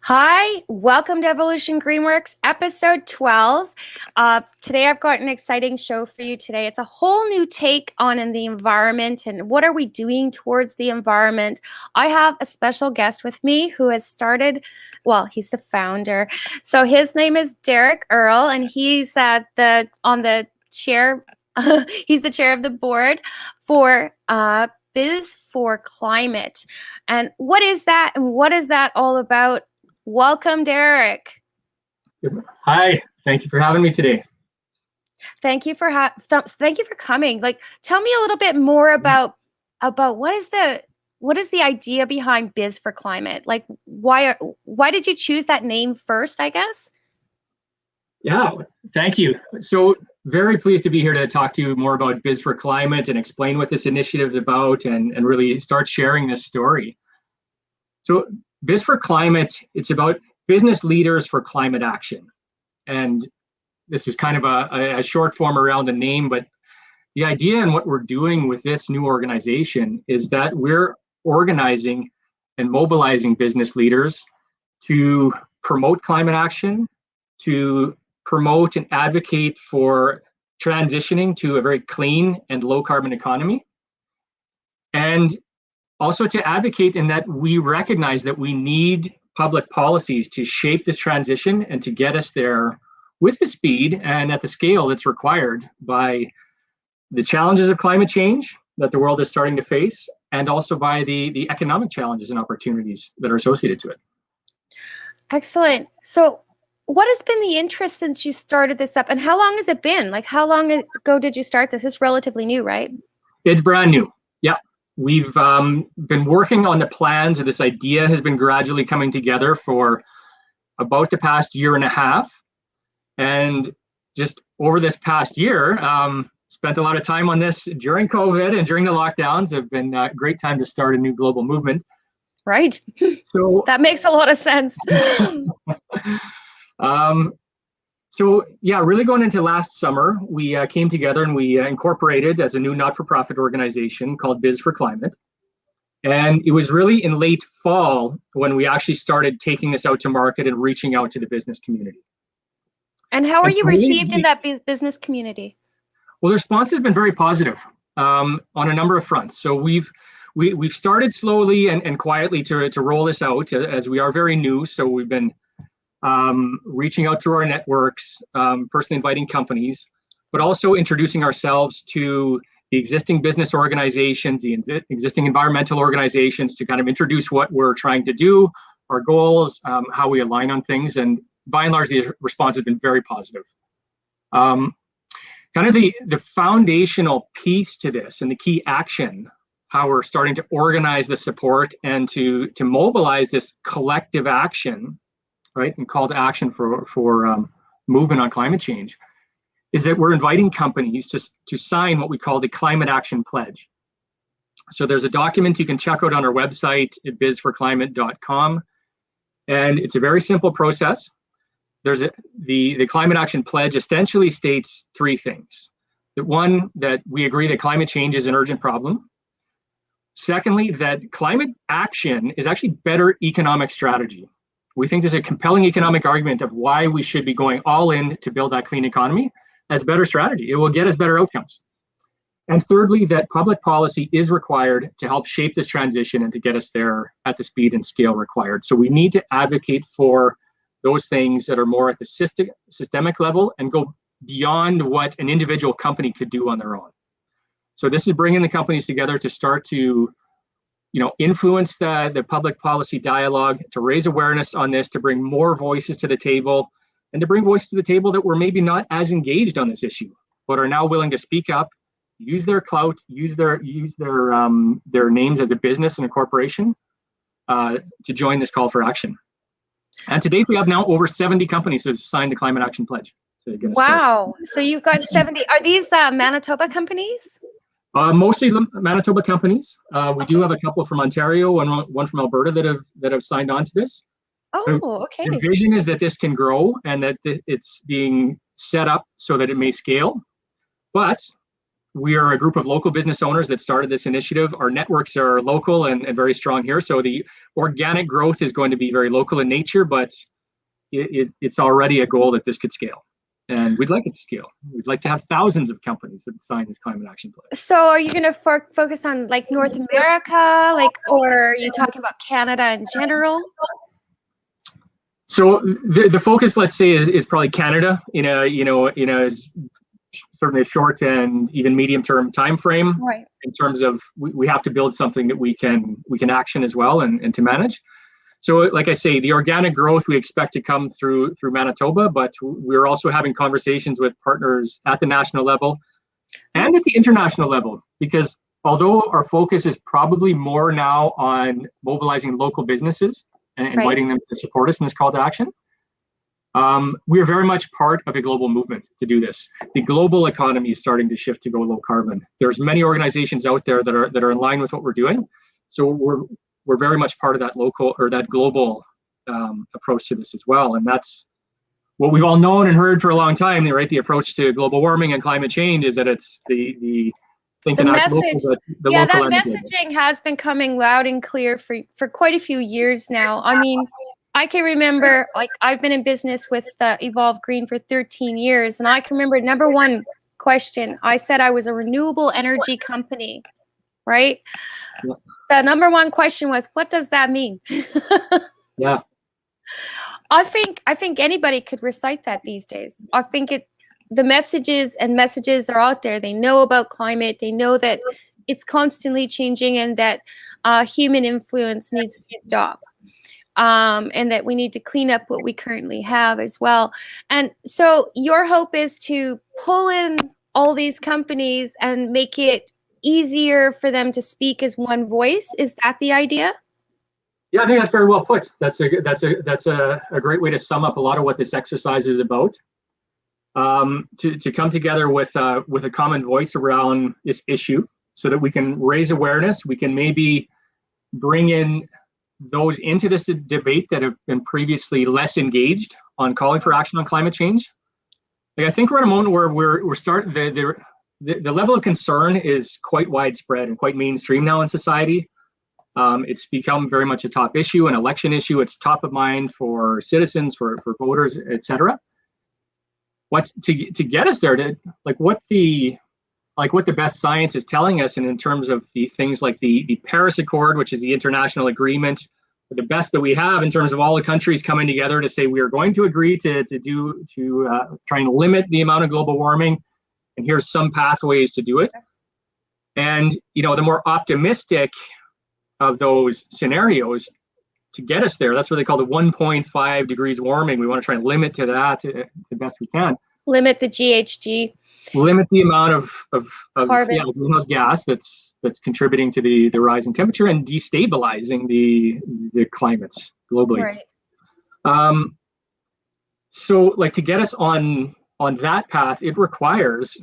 Hi, welcome to Evolution Greenworks, episode 12. Today I've got an exciting show for you today. It's a whole new take on in the environment and what are we doing towards the environment. I have a special guest with me who has started, he's the founder. So his name is Derek Earl and he's on the chair, he's the chair of the board for Biz for Climate. And what is that and what is that all about? Welcome, Derek. Hi, thank you for having me today. Thank you for coming. Tell me a little bit more about what is the idea behind Biz for Climate? Like, why did you choose that name first, I guess? Yeah, thank you. So very pleased to be here to talk to you more about Biz for Climate and explain what this initiative is about and really start sharing this story. So Biz for Climate, it's about business leaders for climate action. And this is kind of a short form around the name, but the idea and what we're doing with this new organization is that we're organizing and mobilizing business leaders to promote climate action, to promote and advocate for transitioning to a very clean and low carbon economy, and also to advocate in that we recognize that we need public policies to shape this transition and to get us there with the speed and at the scale that's required by the challenges of climate change that the world is starting to face, and also by the economic challenges and opportunities that are associated to it. Excellent. So what has been the interest since you started this up, and how long has it been? Like, how long ago did you start this? It's relatively new, right? It's brand new. Yeah. We've been working on the plans, and this idea has been gradually coming together for about the past year and a half. And just over this past year, spent a lot of time on this during COVID and during the lockdowns. Have been a great time to start a new global movement. Right. So that makes a lot of sense. So yeah, really going into last summer, we came together and we incorporated as a new not-for-profit organization called Biz for Climate. And it was really in late fall when we actually started taking this out to market and reaching out to the business community. And how are you received in that business community? Well, the response has been very positive on a number of fronts. So we've started slowly and quietly to roll this out, as we are very new. So we've been reaching out through our networks, personally inviting companies, but also introducing ourselves to the existing business organizations, the existing environmental organizations, to kind of introduce what we're trying to do, our goals, how we align on things. And by and large, the response has been very positive. Kind of the foundational piece to this and the key action, how we're starting to organize the support and to mobilize this collective action, right, and call to action for movement on climate change, is that we're inviting companies to sign what we call the Climate Action Pledge. So there's a document you can check out on our website at bizforclimate.com, and it's a very simple process. The Climate Action Pledge essentially states three things. One, that we agree that climate change is an urgent problem. Secondly, that climate action is actually better economic strategy. We think there's a compelling economic argument of why we should be going all in to build that clean economy as better strategy. It will get us better outcomes. And thirdly, that public policy is required to help shape this transition and to get us there at the speed and scale required. So we need to advocate for those things that are more at the systemic level and go beyond what an individual company could do on their own. So this is bringing the companies together to start to influence the public policy dialogue, to raise awareness on this, to bring more voices to the table, and to bring voices to the table that were maybe not as engaged on this issue, but are now willing to speak up, use their clout, use their names as a business and a corporation to join this call for action. And to date, we have now over 70 companies who have signed the Climate Action Pledge. Wow! So you've got 70. Are these Manitoba companies? Mostly Manitoba companies. We do have a couple from Ontario and one from Alberta that have signed on to this. Oh, okay. The vision is that this can grow and that it's being set up so that it may scale. But we are a group of local business owners that started this initiative. Our networks are local and very strong here. So the organic growth is going to be very local in nature, but it's already a goal that this could scale. And we'd like it to scale. We'd like to have thousands of companies that sign this climate action plan. So are you going to focus on like North America, like, or are you talking about Canada in general? So the focus, let's say, is probably Canada in a certainly a short and even medium term time frame. Right. In terms of we have to build something that we can action as well and to manage. So like I say, the organic growth we expect to come through Manitoba, but we're also having conversations with partners at the national level and at the international level, because although our focus is probably more now on mobilizing local businesses and inviting them to support us in this call to action, we are very much part of a global movement to do this. The global economy is starting to shift to go low carbon. There's many organizations out there that are in line with what we're doing. So we're very much part of that local or that global approach to this as well. And that's what we've all known and heard for a long time, right? The approach to global warming and climate change is that it's the message. That messaging has been coming loud and clear for quite a few years now. I mean, I can remember, like, I've been in business with Evolve Green for 13 years, and I can remember number one question. I said I was a renewable energy company, right? Yeah. The number one question was, what does that mean? Yeah. I think anybody could recite that these days. I think the messages are out there. They know about climate. They know that it's constantly changing and that human influence needs to stop. And that we need to clean up what we currently have as well. And so your hope is to pull in all these companies and make it easier for them to speak as one voice. Is that the idea? Yeah, I think that's very well put. That's a great way to sum up a lot of what this exercise is about. To come together with a common voice around this issue, so that we can raise awareness. We can maybe bring in those into this debate that have been previously less engaged on calling for action on climate change. Like, I think we're at a moment where we're starting the level of concern is quite widespread and quite mainstream now in society. It's become very much a top issue, an election issue. It's top of mind for citizens, for voters, etc. What to get us there, to what the best science is telling us, and in terms of the things like the Paris Accord, which is the international agreement, the best that we have in terms of all the countries coming together to say we are going to agree to try and limit the amount of global warming, and here's some pathways to do it. And the more optimistic of those scenarios to get us there, that's what they call the 1.5 degrees warming. We want to try and limit to that the best we can. Limit the GHG. Limit the amount of greenhouse gas that's contributing to the rise in temperature and destabilizing the climates globally. Right. So to get us on that path, it requires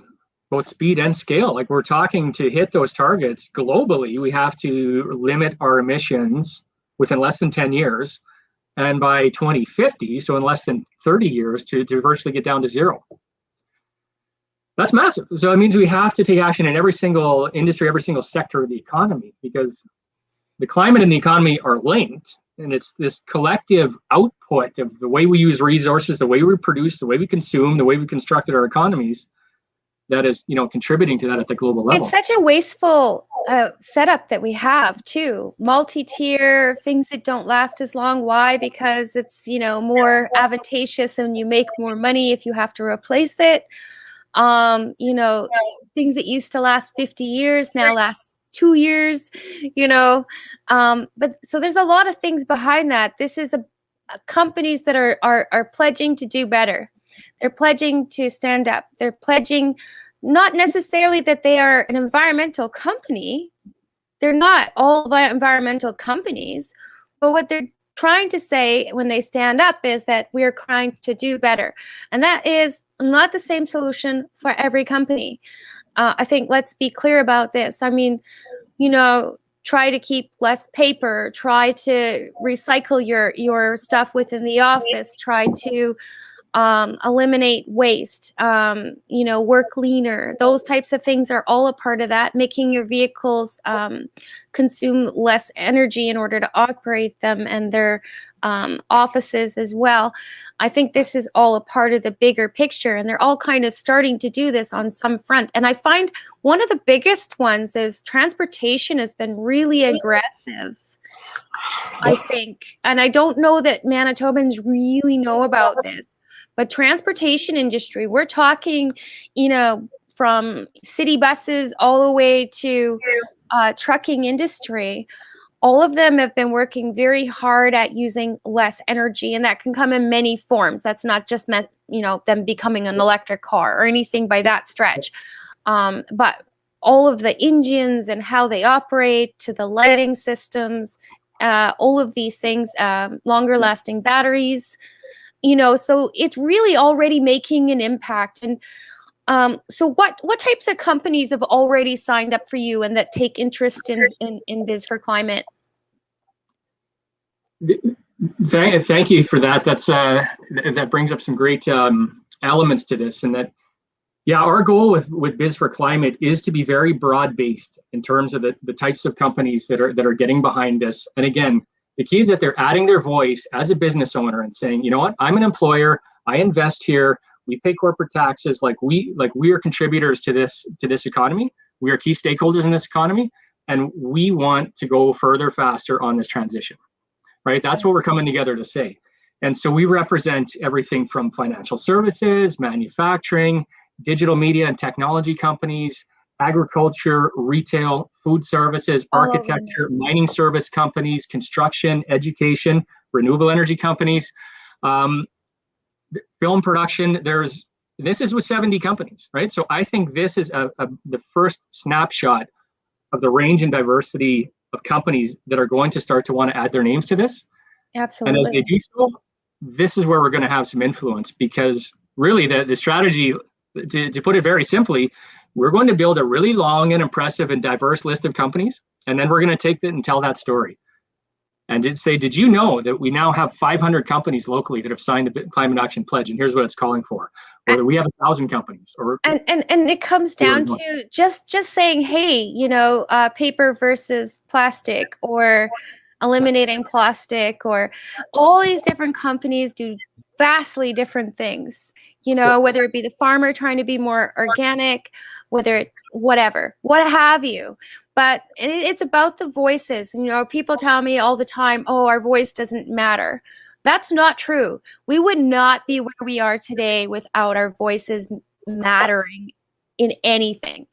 both speed and scale. Like, we're talking, to hit those targets globally, we have to limit our emissions within less than 10 years. And by 2050, so in less than 30 years, to virtually get down to zero. That's massive. So it means we have to take action in every single industry, every single sector of the economy, because the climate and the economy are linked. And it's this collective output of the way we use resources, the way we produce, the way we consume, the way we constructed our economies, that is, contributing to that at the global level. It's such a wasteful setup that we have too. Multi-tier, things that don't last as long. Why? Because it's, more advantageous and you make more money if you have to replace it. Things that used to last 50 years now last 2 years, but so there's a lot of things behind that. This is companies that are pledging to do better. They're pledging to stand up. They're pledging not necessarily that they are an environmental company. They're not all environmental companies, but what they're trying to say when they stand up is that we're trying to do better. And that is not the same solution for every company. I think let's be clear about this. I mean, try to keep less paper, try to recycle your stuff within the office, try to eliminate waste, work leaner. Those types of things are all a part of that, making your vehicles consume less energy in order to operate them, and their offices as well. I think this is all a part of the bigger picture, and they're all kind of starting to do this on some front. And I find one of the biggest ones is transportation has been really aggressive, I think. And I don't know that Manitobans really know about this, but transportation industry, we're talking, from city buses all the way to trucking industry. All of them have been working very hard at using less energy, and that can come in many forms. That's not just them becoming an electric car or anything by that stretch. But all of the engines and how they operate, to the lighting systems, all of these things, longer lasting batteries, so it's really already making an impact. And so what types of companies have already signed up for you and that take interest in Biz for Climate? Thank you for that. That brings up some great elements to this, and that, yeah, our goal with Biz for Climate is to be very broad based in terms of the types of companies that are getting behind this. And again, the key is that they're adding their voice as a business owner and saying, you know what, I'm an employer, I invest here, we pay corporate taxes, like we are contributors to this economy. We are key stakeholders in this economy, and we want to go further, faster on this transition, right? That's what we're coming together to say. And so we represent everything from financial services, manufacturing, digital media and technology companies, agriculture, retail, food services, architecture, mining service companies, construction, education, renewable energy companies, film production. This is with 70 companies, right? So I think this is the first snapshot of the range and diversity of companies that are going to start to want to add their names to this. Absolutely. And as they do so, this is where we're going to have some influence, because really the strategy, to put it very simply, we're going to build a really long and impressive and diverse list of companies, and then we're going to take it and tell that story. And say, did you know that we now have 500 companies locally that have signed the Climate Action Pledge, and here's what it's calling for? Or that we have 1,000 companies. And it comes down to just saying, hey, paper versus plastic, or eliminating plastic, or all these different companies do vastly different things, whether it be the farmer trying to be more organic, whatever, what have you. But it's about the voices. People tell me all the time, oh, our voice doesn't matter. That's not true. We would not be where we are today without our voices mattering in anything.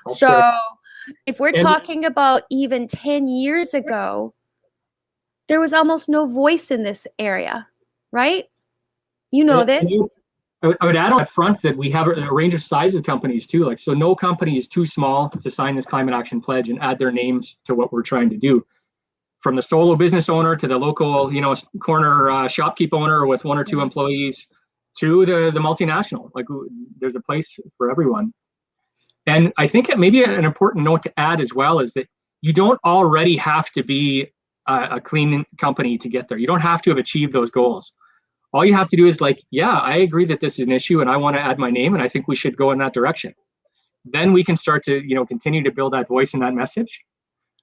So if we're talking about even 10 years ago, there was almost no voice in this area, right? This. I would add on up front that we have a range of size of companies too. Like, so no company is too small to sign this Climate Action Pledge and add their names to what we're trying to do. From the solo business owner to the local, corner shopkeep owner with 1 or 2 employees, to the multinational. Like, there's a place for everyone. And I think maybe an important note to add as well is that you don't already have to be a clean company to get there. You don't have to have achieved those goals. All you have to do is I agree that this is an issue and I want to add my name, and I think we should go in that direction. Then we can start to, continue to build that voice and that message.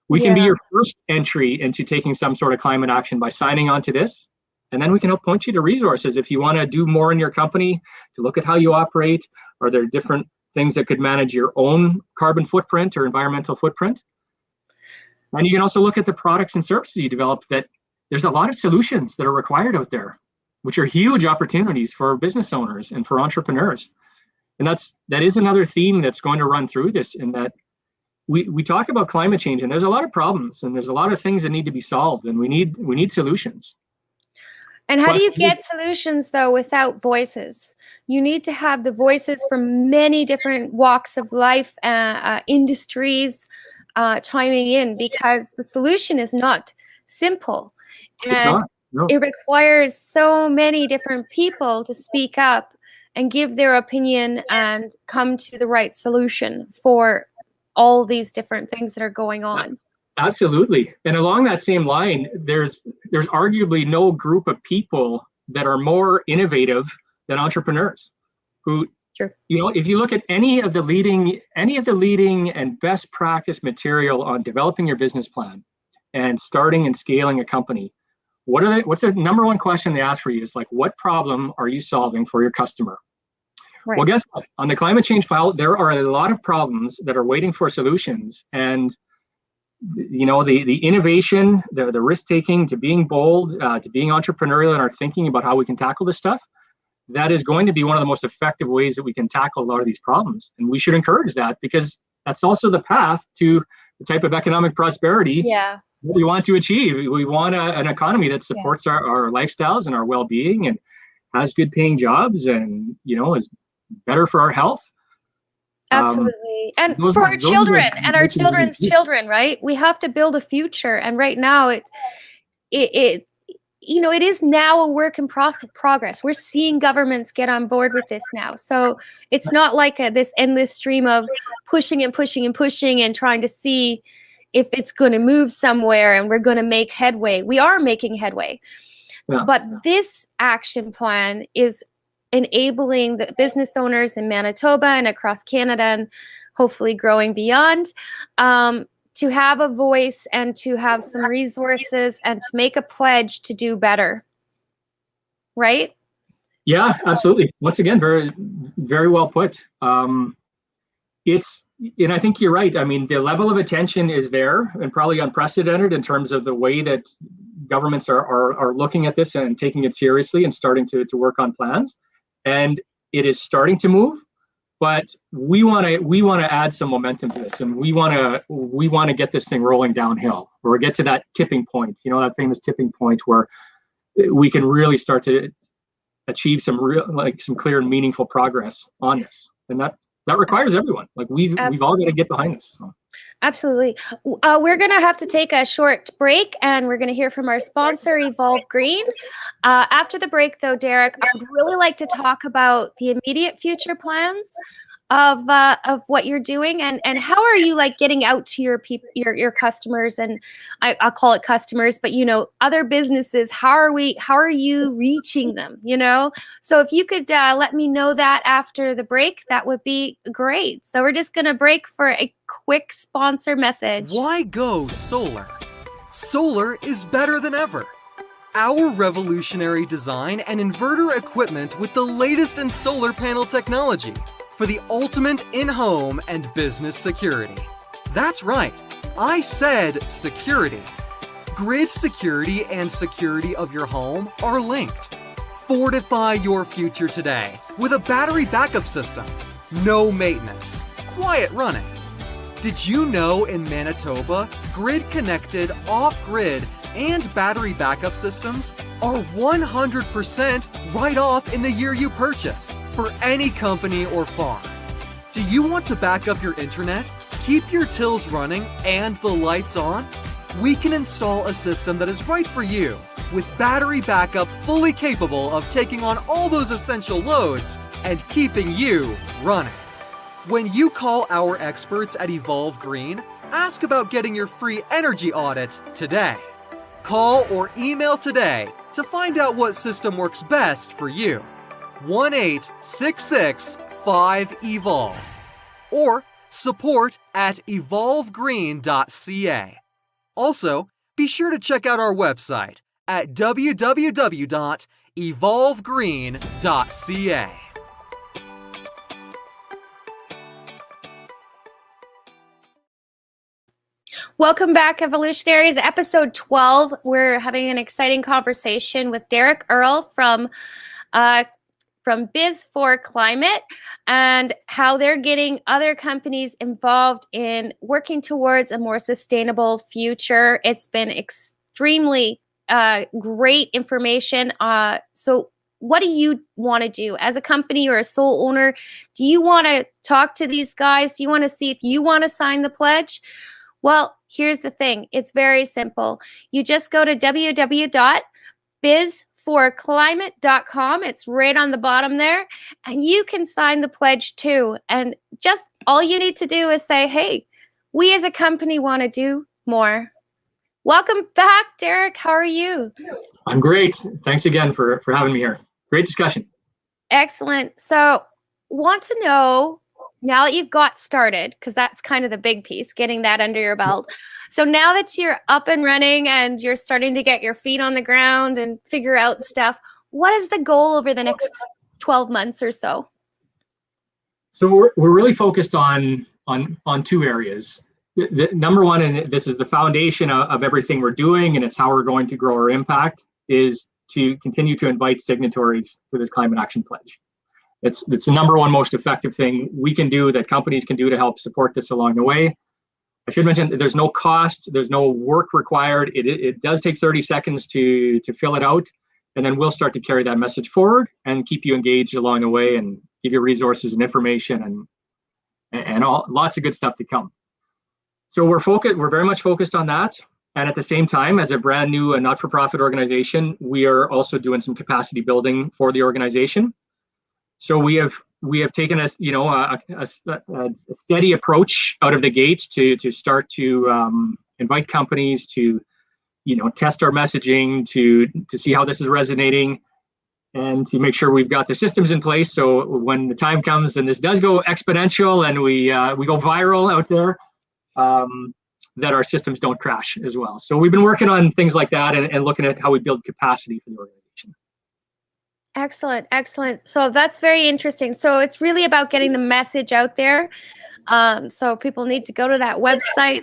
We can be your first entry into taking some sort of climate action by signing on to this. And then we can help point you to resources if you want to do more in your company, to look at how you operate. Are there different things that could manage your own carbon footprint or environmental footprint? And you can also look at the products and services you develop. That there's a lot of solutions that are required out there, which are huge opportunities for business owners and for entrepreneurs. And that is another theme that's going to run through this, in that we talk about climate change, and there's a lot of problems, and there's a lot of things that need to be solved, and we need solutions. And how do you get solutions, though, without voices? You need to have the voices from many different walks of life, industries, chiming in, because the solution is not simple. And it requires so many different people to speak up and give their opinion and come to the right solution for all these different things that are going on. Absolutely. And along that same line, there's arguably no group of people that are more innovative than entrepreneurs who, Sure. if you look at any of the leading and best practice material on developing your business plan and starting and scaling a company, what's the number one question they ask for you is like, what problem are you solving for your customer? Right. Well, guess what? On the climate change file, there are a lot of problems that are waiting for solutions. And the innovation, the risk taking, to being bold, to being entrepreneurial and our thinking about how we can tackle this stuff, that is going to be one of the most effective ways that we can tackle a lot of these problems. And we should encourage that, because that's also the path to the type of economic prosperity that we want to achieve. We want an economy that supports our lifestyles and our well-being and has good paying jobs and, is better for our health. Absolutely. And for our children and our children's children, right? We have to build a future. And right now it is now a work in progress. We're seeing governments get on board with this now. So it's not like this endless stream of pushing and pushing and pushing and trying to see if it's going to move somewhere and we're going to make headway. We are making headway. Yeah. But this action plan is enabling the business owners in Manitoba and across Canada and hopefully growing beyond to have a voice and to have some resources and to make a pledge to do better. Right? Yeah, absolutely. Once again, very, very well put. And I think you're right. I mean, the level of attention is there and probably unprecedented in terms of the way that governments are looking at this and taking it seriously and starting to work on plans. And it is starting to move, but we want to add some momentum to this, and we want to get this thing rolling downhill, or get to that tipping point. That famous tipping point where we can really start to achieve some clear and meaningful progress on this, and that requires everyone. We've all got to get behind this. So. Absolutely. We're going to have to take a short break, and we're going to hear from our sponsor, Evolve Green. After the break, though, Derek, I'd really like to talk about the immediate future plans of what you're doing, and how are you getting out to your customers, and I'll call it customers, but other businesses. How are you reaching them? So if you could let me know that after the break, that would be great. So we're just gonna break for a quick sponsor message. Why go solar? Solar is better than ever. Our revolutionary design and inverter equipment with the latest in solar panel technology for the ultimate in-home and business security. That's right, I said security. Grid security and security of your home are linked. Fortify your future today with a battery backup system. No maintenance, quiet running. Did you know in Manitoba, grid-connected, off-grid, and battery backup systems are 100% right off in the year you purchase for any company or farm? Do you want to back up your internet, keep your tills running, and the lights on? We can install a system that is right for you with battery backup fully capable of taking on all those essential loads and keeping you running. When you call our experts at Evolve Green, ask about getting your free energy audit today. Call or email today to find out what system works best for you. 1-866-5EVOLVE or support@evolvegreen.ca. Also, be sure to check out our website at www.evolvegreen.ca. Welcome back, Evolutionaries. Episode 12. We're having an exciting conversation with Derek Earl from Biz for Climate, and how they're getting other companies involved in working towards a more sustainable future. It's been extremely great information. So what do you want to do as a company or a sole owner? Do you want to talk to these guys? Do you want to see if you want to sign the pledge? Well, here's the thing. It's very simple. You just go to www.bizforclimate.com. It's right on the bottom there. And you can sign the pledge too. And just all you need to do is say, hey, we as a company want to do more. Welcome back, Derek. How are you? I'm great. Thanks again for having me here. Great discussion. Excellent. So, want to know now that you've got started, because that's kind of the big piece, getting that under your belt. So, now that you're up and running and you're starting to get your feet on the ground and figure out stuff, what is the goal over the next 12 months or so? So we're really focused on two areas. The number one, and this is the foundation of everything we're doing, and it's how we're going to grow our impact, is to continue to invite signatories to this climate action pledge. It's the number one most effective thing we can do, that companies can do to help support this along the way. I should mention that there's no cost, there's no work required. It does take 30 seconds to fill it out, and then we'll start to carry that message forward and keep you engaged along the way and give you resources and information and lots of good stuff to come. So we're very much focused on that. And at the same time, as a brand new not-for-profit organization, we are also doing some capacity building for the organization. So we have taken a steady approach out of the gate to start to invite companies to test our messaging, to see how this is resonating, and to make sure we've got the systems in place. So when the time comes and this does go exponential and we go viral out there, that our systems don't crash as well. So we've been working on things like that and looking at how we build capacity for the organization. Excellent, excellent. So that's very interesting. So it's really about getting the message out there. So people need to go to that website.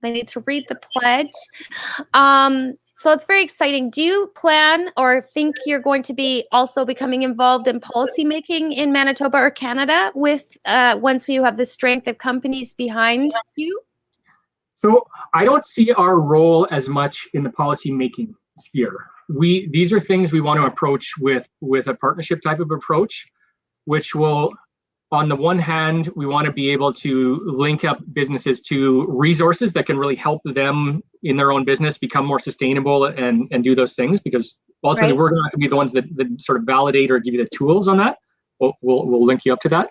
They need to read the pledge. So it's very exciting. Do you plan or think you're going to be also becoming involved in policy making in Manitoba or Canada with once you have the strength of companies behind you? So I don't see our role as much in the policy making sphere. These are things we want to approach with a partnership type of approach, which will, on the one hand, we want to be able to link up businesses to resources that can really help them in their own business become more sustainable and do those things, because ultimately we're not going to be the ones that sort of validate or give you the tools on that. We'll link you up to that.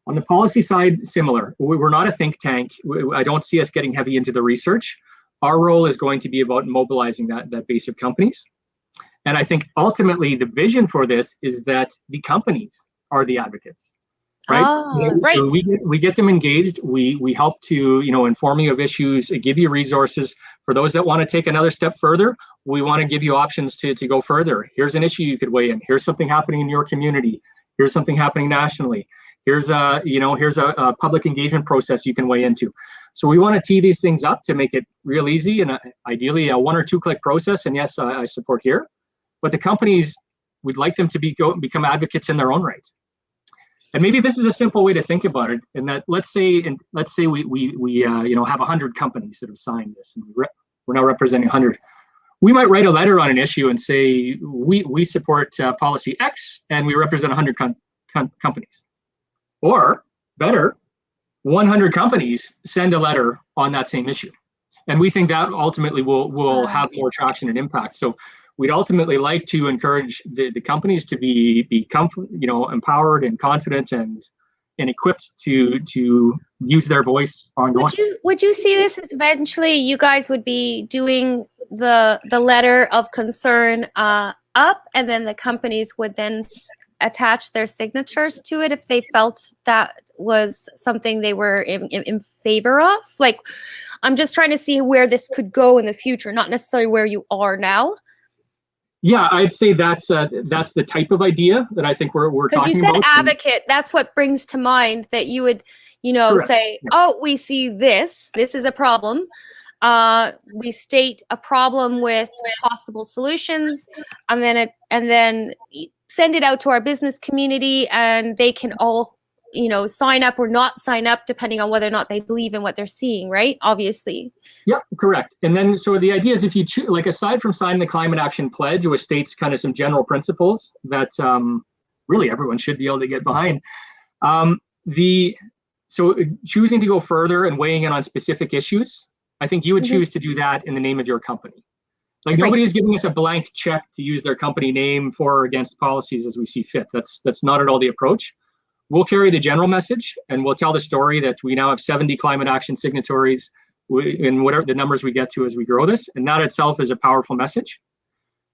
On the policy side, similar. We're not a think tank. I don't see us getting heavy into the research. Our role is going to be about mobilizing that base of companies. And I think ultimately the vision for this is that the companies are the advocates. Right. Right. So we get them engaged. We help to inform you of issues, give you resources. For those that want to take another step further, we want to give you options to go further. Here's an issue you could weigh in. Here's something happening in your community. Here's something happening nationally. Here's a public engagement process you can weigh into. So we want to tee these things up to make it real easy and ideally a 1 or 2 click process. And yes, I support here, but the companies, we'd like them to become advocates in their own right. And maybe this is a simple way to think about it. In that, let's say we have 100 companies that have signed this, and we're now representing 100. We might write a letter on an issue and say we support policy X, and we represent 100 companies. Or better, 100 companies send a letter on that same issue, and we think that ultimately will have more traction and impact. So we'd ultimately like to encourage the companies to be empowered and confident and equipped to use their voice ongoing. Would you see this as eventually you guys would be doing the letter of concern up, and then the companies would then attach their signatures to it if they felt that was something they were in favor of? Like, I'm just trying to see where this could go in the future, not necessarily where you are now. Yeah, I'd say that's the type of idea that I think we're talking about. Because you said advocate, that's what brings to mind that you would, say, oh, we see this is a problem. We state a problem with possible solutions, and then send it out to our business community, and they can all, sign up or not sign up depending on whether or not they believe in what they're seeing, right? Obviously. Yep, correct. And then, so the idea is if you choose, like, aside from signing the Climate Action Pledge, which states kind of some general principles that really everyone should be able to get behind, so choosing to go further and weighing in on specific issues, I think you would choose to do that in the name of your company. Like, nobody's giving us a blank check to use their company name for or against policies as we see fit. That's not at all the approach. We'll carry the general message, and we'll tell the story that we now have 70 climate action signatories in whatever the numbers we get to as we grow this, and that itself is a powerful message.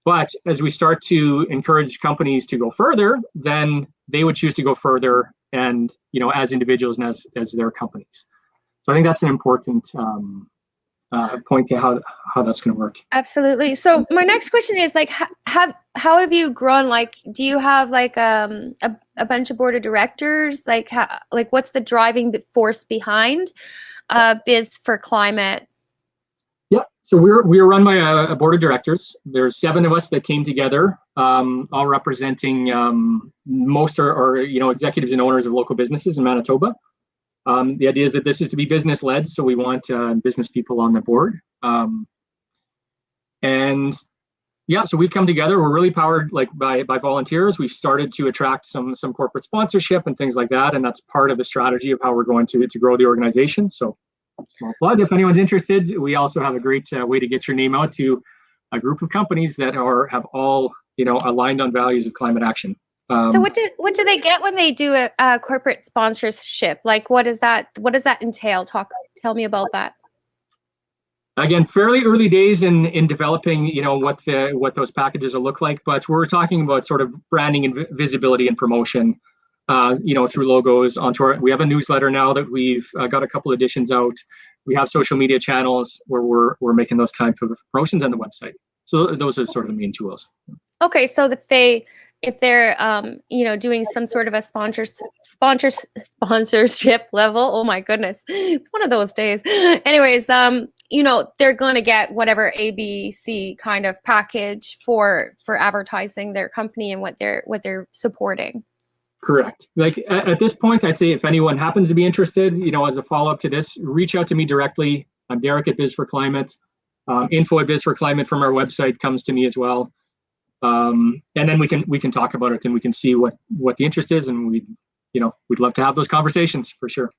But as we start to encourage companies to go further, then they would choose to go further, and as individuals and as their companies. So I think that's an important point to how that's going to work. Absolutely. So my next question is like, how have you grown? Like, do you have like a bunch of board of directors? Like, what's the driving force behind Biz for Climate? Yeah. So we're run by a board of directors. There's 7 of us that came together, all representing most or executives and owners of local businesses in Manitoba. The idea is that this is to be business led, so we want business people on the board. And yeah, so we've come together. We're really powered by volunteers. We've started to attract some corporate sponsorship and things like that, and that's part of the strategy of how we're going to grow the organization. So small plug, if anyone's interested. We also have a great way to get your name out to a group of companies that have all aligned on values of climate action. So what do they get when they do a corporate sponsorship? Like, what does that entail? Tell me about that. Again, fairly early days in developing, what those packages will look like, but we're talking about sort of branding and visibility and promotion, through logos we have a newsletter now that we've got a couple editions out. We have social media channels where we're making those kinds of promotions on the website. So those are sort of the main tools. Okay, so if they're doing some sort of a sponsorship level, oh my goodness, it's one of those days. Anyways, they're going to get whatever ABC kind of package for advertising their company and what they're supporting. Correct. Like at this point, I'd say if anyone happens to be interested, as a follow-up to this, reach out to me directly. I'm Derek at Biz for Climate. Info at Biz for Climate from our website comes to me as well. And then we can talk about it and we can see what the interest is, and we'd love to have those conversations for sure.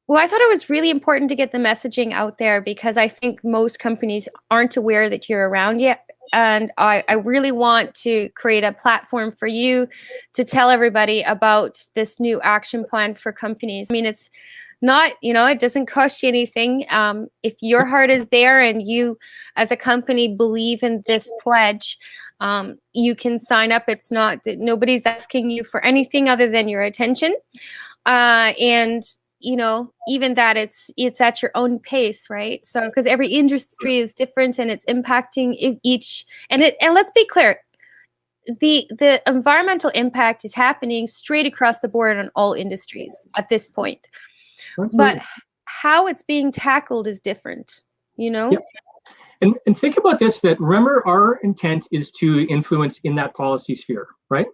Well, I thought it was really important to get the messaging out there because I think most companies aren't aware that you're around yet. And I really want to create a platform for you to tell everybody about this new action plan for companies. I mean, it's not, it doesn't cost you anything. If your heart is there and you as a company believe in this pledge, you can sign up. It's not, nobody's asking you for anything other than your attention. And even that it's at your own pace, right? So, because every industry is different and it's impacting each, and let's be clear, the environmental impact is happening straight across the board on all industries at this point. Absolutely. But how it's being tackled is different, Yep. And think about this, that remember our intent is to influence in that policy sphere, right?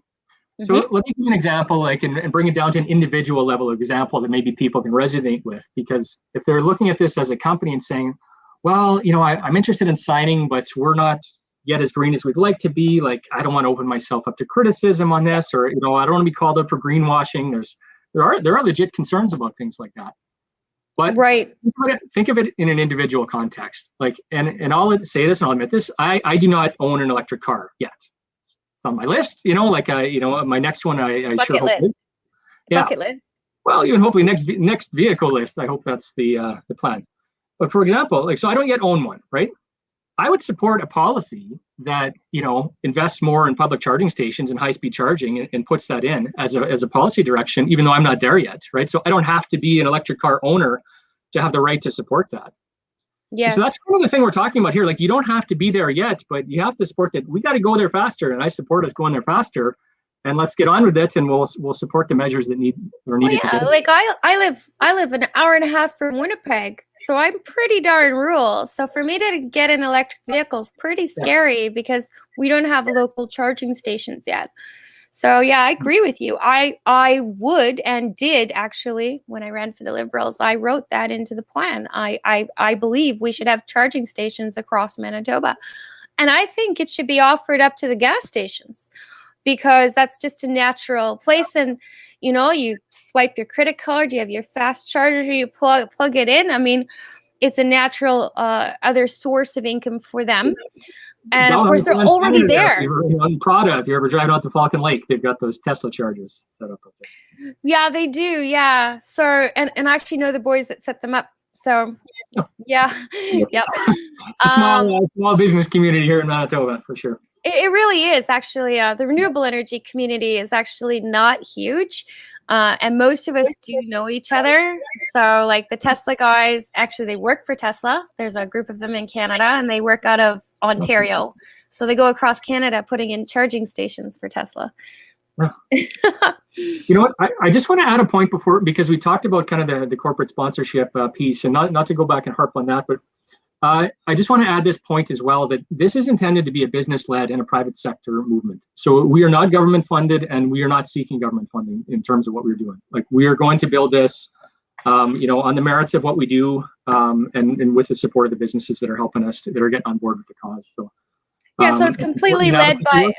So let me give you an example, and bring it down to an individual level example that maybe people can resonate with. Because if they're looking at this as a company and saying, well, I'm interested in signing, but we're not yet as green as we'd like to be. Like, I don't want to open myself up to criticism on this, or, I don't want to be called out for greenwashing. There are legit concerns about things like that. But right. Think of it in an individual context. And I'll say this and I'll admit this, I do not own an electric car yet. On my list, my next one, I bucket sure hope list. Yeah. Bucket list. Well, even hopefully next vehicle list. I hope that's the plan. But for example, so I don't yet own one, right? I would support a policy that invests more in public charging stations and high-speed charging and puts that in as a policy direction, even though I'm not there yet, right? So I don't have to be an electric car owner to have the right to support that. Yes. So that's kind of the thing we're talking about here. Like, you don't have to be there yet, but you have to support that. We got to go there faster, and I support us going there faster. And let's get on with it, and we'll support the measures that are needed. Yeah, like I live an hour and a half from Winnipeg, so I'm pretty darn rural. So for me to get an electric vehicle is pretty scary because we don't have local charging stations yet. So yeah, I agree with you. I would and did actually when I ran for the Liberals. I wrote that into the plan. I believe we should have charging stations across Manitoba, and I think it should be offered up to the gas stations because that's just a natural place. And you swipe your credit card, you have your fast charger, you plug it in. I mean, it's a natural other source of income for them. And of course, they're already there. On Prada, if you're ever driving out to Falcon Lake, they've got those Tesla chargers set up there. Yeah, they do. Yeah. So, and I actually know the boys that set them up. So, yeah. Yep. It's a small business community here in Manitoba, for sure. It really is actually. The renewable energy community is actually not huge. And most of us do know each other. So like the Tesla guys, actually they work for Tesla. There's a group of them in Canada and they work out of Ontario. So they go across Canada putting in charging stations for Tesla. You know what? I just want to add a point before, because we talked about kind of the corporate sponsorship piece, and not to go back and harp on that, but I just want to add this point as well, that this is intended to be a business-led and a private sector movement. So we are not government funded, and we are not seeking government funding in terms of what we're doing. Like, we are going to build this, on the merits of what we do, and with the support of the businesses that are helping us, that are getting on board with the cause. So. Yeah, so it's completely led by.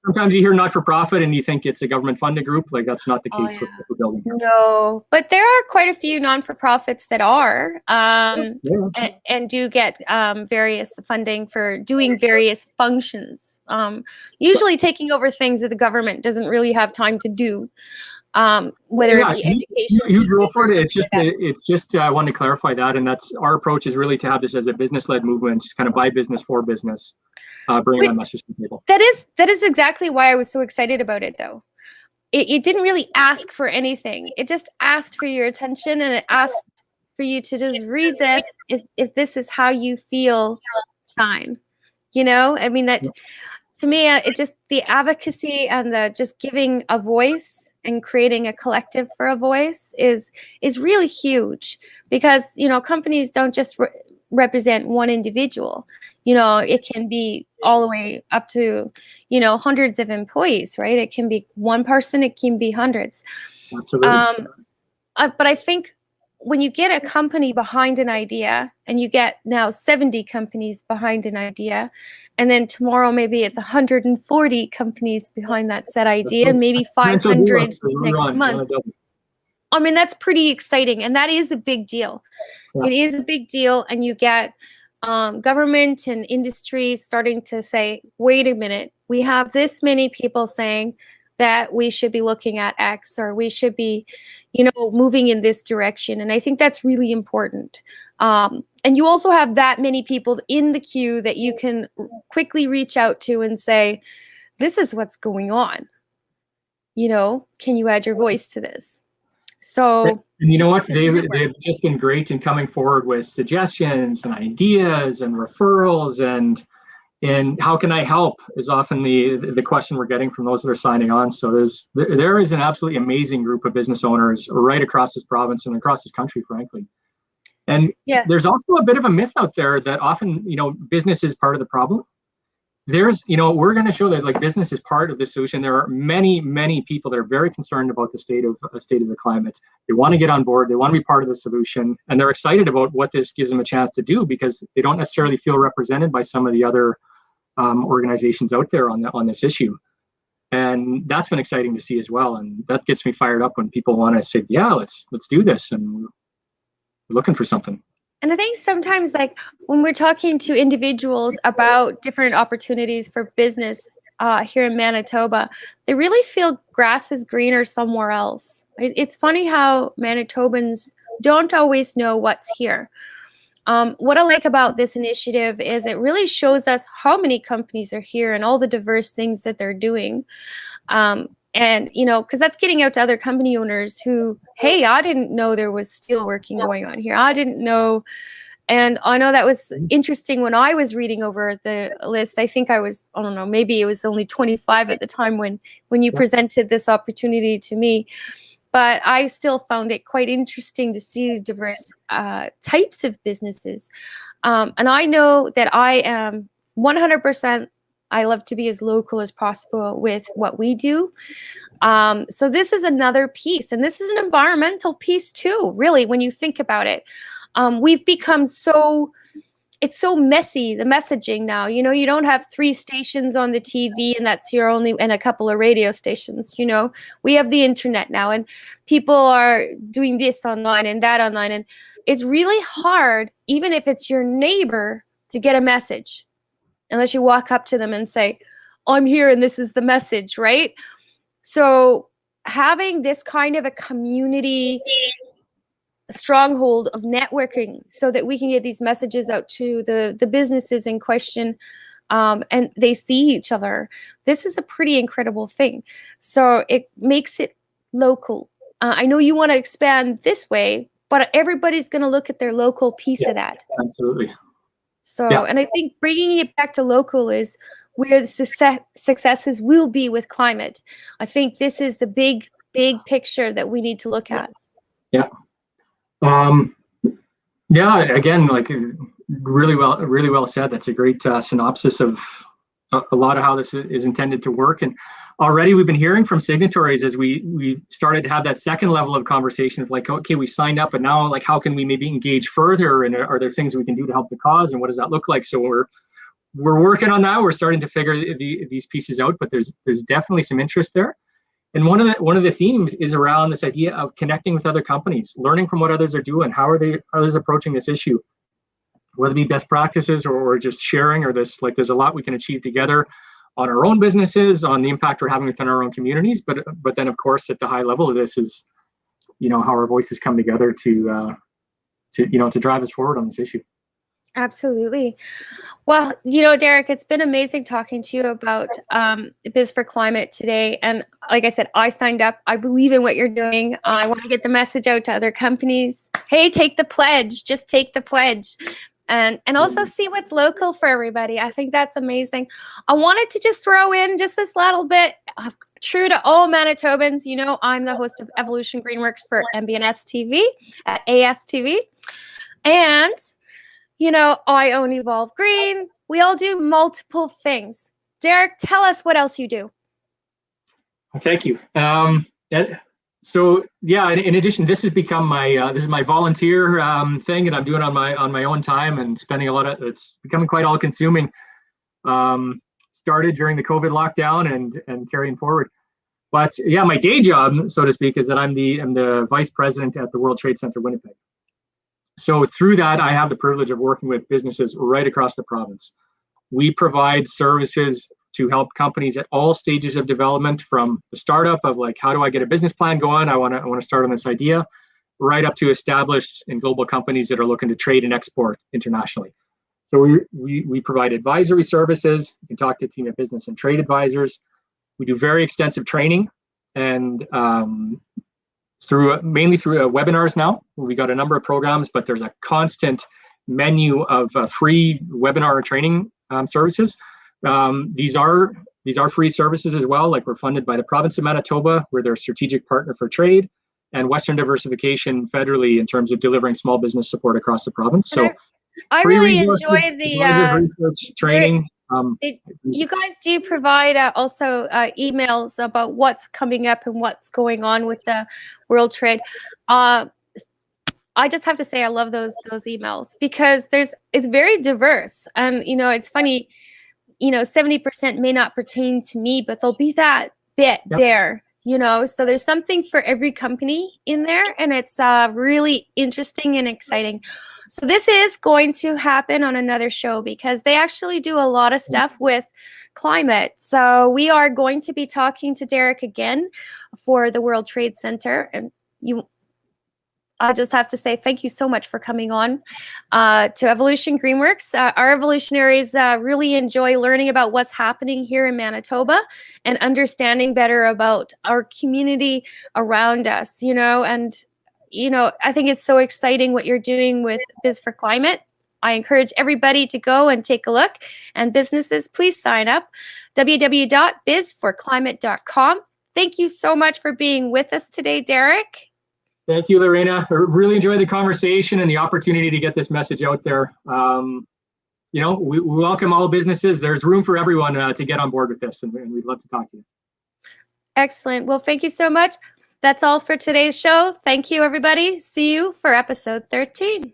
Sometimes you hear not-for-profit and you think it's a government-funded group. Like, that's not the case with what we're building here. No, but there are quite a few non-for-profits that are and do get various funding for doing various functions. Usually taking over things that the government doesn't really have time to do. Whether it be education, you drove for it. It's just I want to clarify that, and that's our approach, is really to have this as a business-led movement, kind of by business for business. Bringing that message to the table. That is exactly why I was so excited about it, though. It didn't really ask for anything. It just asked for your attention, and it asked for you to just read this. If this is how you feel, sign. I mean, that to me, it just, the advocacy and the just giving a voice and creating a collective for a voice is really huge, because companies don't just represent one individual. It can be all the way up to hundreds of employees, right? It can be one person, it can be hundreds. Absolutely. But I think when you get a company behind an idea, and you get now 70 companies behind an idea, and then tomorrow maybe it's 140 companies behind that said idea, and maybe 500 next month. I mean, that's pretty exciting, and that is a big deal. Yeah. It is a big deal, and you get government and industry starting to say, wait a minute, we have this many people saying that we should be looking at X, or we should be, moving in this direction. And I think that's really important. And you also have that many people in the queue that you can quickly reach out to and say, this is what's going on. Can you add your voice to this? So, and you know what? They've just been great in coming forward with suggestions and ideas and referrals, and how can I help is often the question we're getting from those that are signing on. So there is an absolutely amazing group of business owners right across this province and across this country, frankly. And there's also a bit of a myth out there that often, business is part of the problem. We're going to show that like business is part of the solution. There are many, many people that are very concerned about the state of the climate. They want to get on board. They want to be part of the solution, and they're excited about what this gives them a chance to do, because they don't necessarily feel represented by some of the other organizations out there on this issue. And that's been exciting to see as well. And that gets me fired up when people want to say, yeah, let's do this, and we're looking for something. And I think sometimes, like, when we're talking to individuals about different opportunities for business here in Manitoba, they really feel grass is greener somewhere else. It's funny how Manitobans don't always know what's here. What I like about this initiative is it really shows us how many companies are here and all the diverse things that they're doing. And, because that's getting out to other company owners who, hey, I didn't know there was steelworking going on here. I didn't know. And I know that was interesting when I was reading over the list. I think I don't know, maybe it was only 25 at the time when you presented this opportunity to me. But I still found it quite interesting to see diverse types of businesses. And I know that I am 100%, I love to be as local as possible with what we do. So this is another piece, and this is an environmental piece too, really, when you think about it. We've become it's so messy, the messaging now. You don't have 3 stations on the TV and that's your only, and a couple of radio stations. We have the internet now, and people are doing this online and that online. And it's really hard, even if it's your neighbor, to get a message, unless you walk up to them and say, I'm here and this is the message, right? So having this kind of a community stronghold of networking so that we can get these messages out to the businesses in question, and they see each other. This is a pretty incredible thing. So it makes it local. I know you want to expand this way, but everybody's going to look at their local piece of that. Absolutely. So, and I think bringing it back to local is where the successes will be with climate. I think this is the big picture that we need to look at. Yeah. Yeah, again, like really well said. That's a great synopsis of a lot of how this is intended to work. And already we've been hearing from signatories as we started to have that second level of conversation of like, okay, we signed up, and now like, how can we maybe engage further? And are there things we can do to help the cause? And what does that look like? So we're working on that. We're starting to figure these pieces out, but there's definitely some interest there. And one of the themes is around this idea of connecting with other companies, learning from what others are doing. How are others approaching this issue? Whether it be best practices or just sharing, or this, like, there's a lot we can achieve together on our own businesses, on the impact we're having within our own communities. But then, of course, at the high level of this is, how our voices come together to drive us forward on this issue. Absolutely. Well, Derek, it's been amazing talking to you about Biz for Climate today. And like I said, I signed up. I believe in what you're doing. I want to get the message out to other companies. Hey, take the pledge. Just take the pledge. And also see what's local for everybody. I think that's amazing. I wanted to just throw in just this little bit, true to all Manitobans. I'm the host of Evolution Greenworks for MBNS TV at ASTV. And I own Evolve Green. We all do multiple things. Derek, tell us what else you do. Thank you. So yeah, in addition, this has become my this is my volunteer thing, and I'm doing it on my own time and spending it's becoming quite all consuming. Started during the COVID lockdown and carrying forward. But yeah, my day job, so to speak, is that I'm the vice president at the World Trade Center Winnipeg. So through that, I have the privilege of working with businesses right across the province. We provide services to help companies at all stages of development, from the startup of like, how do I get a business plan going? I want to start on this idea, right up to established and global companies that are looking to trade and export internationally. So we provide advisory services. You can talk to a team of business and trade advisors. We do very extensive training, and mainly through webinars now. We got a number of programs, but there's a constant menu of free webinar training services. These are free services as well. Like, we're funded by the province of Manitoba. We're their strategic partner for trade, and Western Diversification federally in terms of delivering small business support across the province. So I really enjoy the research training. You guys do provide also emails about what's coming up and what's going on with the World Trade. I just have to say I love those emails, because it's very diverse, and it's funny. 70% may not pertain to me, but there'll be that bit there. So there's something for every company in there, and it's really interesting and exciting. So this is going to happen on another show, because they actually do a lot of stuff with climate. So we are going to be talking to Derek again for the World Trade Center, and I just have to say thank you so much for coming on to Evolution Greenworks. Our evolutionaries really enjoy learning about what's happening here in Manitoba and understanding better about our community around us, and, I think it's so exciting what you're doing with Biz for Climate. I encourage everybody to go and take a look, and businesses, please sign up, www.bizforclimate.com. Thank you so much for being with us today, Derek. Thank you, Lorena. I really enjoyed the conversation and the opportunity to get this message out there. We welcome all businesses. There's room for everyone to get on board with this, and we'd love to talk to you. Excellent. Well, thank you so much. That's all for today's show. Thank you, everybody. See you for episode 13.